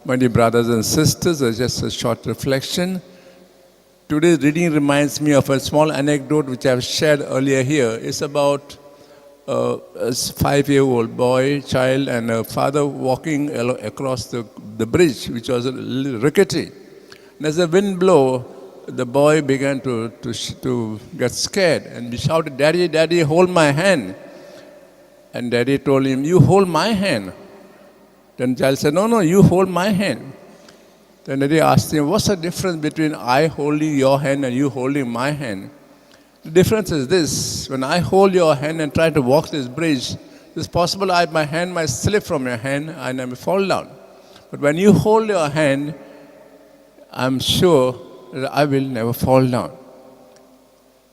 My dear brothers and sisters, just a short reflection. Today's reading reminds me of a small anecdote which I have shared earlier here. It's about a 5-year-old boy, child, and a father walking across the bridge, which was a little rickety. And as the wind blew, the boy began to get scared and he shouted, "Daddy, Daddy, hold my hand." And Daddy told him, "You hold my hand." Then the child said, "No, no, you hold my hand." Then Daddy asked him, "What's the difference between I holding your hand and you holding my hand?" The difference is this: when I hold your hand and try to walk this bridge, it's possible my hand might slip from your hand and I may fall down. But when you hold your hand, I'm sure that I will never fall down.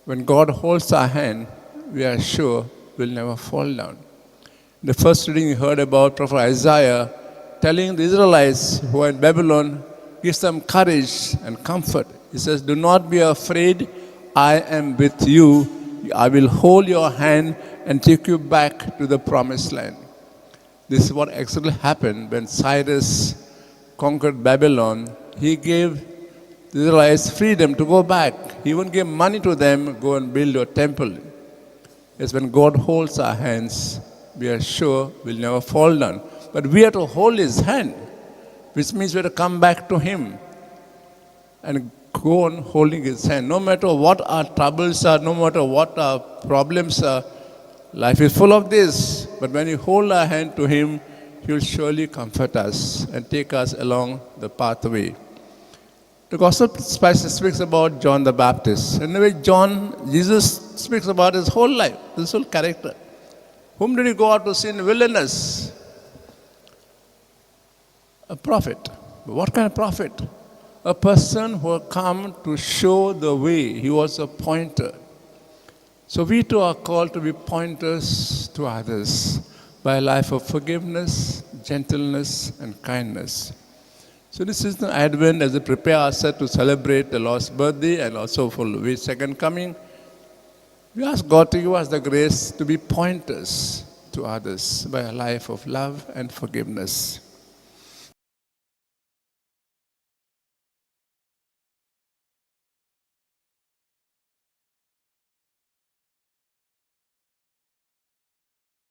When God holds our hand, we are sure we'll never fall down. In the first reading, we heard about Prophet Isaiah telling the Israelites who are in Babylon, gives them courage and comfort. He says, "Do not be afraid, I am with you. I will hold your hand and take you back to the promised land." This is what actually happened when Cyrus conquered Babylon. He gave the Israelites freedom to go back. He even gave money to them, go and build a temple. It's when God holds our hands, we are sure we'll never fall down. But we have to hold His hand, which means we have to come back to Him and go on holding His hand. No matter what our troubles are, no matter what our problems are, life is full of this. But when we hold our hand to Him, He will surely comfort us and take us along the pathway. The Gospel speaks about John the Baptist. In a way, Jesus speaks about his whole life, his whole character. Whom did he go out to see in the wilderness? A prophet. What kind of prophet? A person who had come to show the way. He was a pointer. So we too are called to be pointers to others by a life of forgiveness, gentleness, and kindness. So this is the Advent as we prepare ourselves to celebrate the Lord's birthday and also for His second coming. We ask God to give us the grace to be pointers to others by a life of love and forgiveness.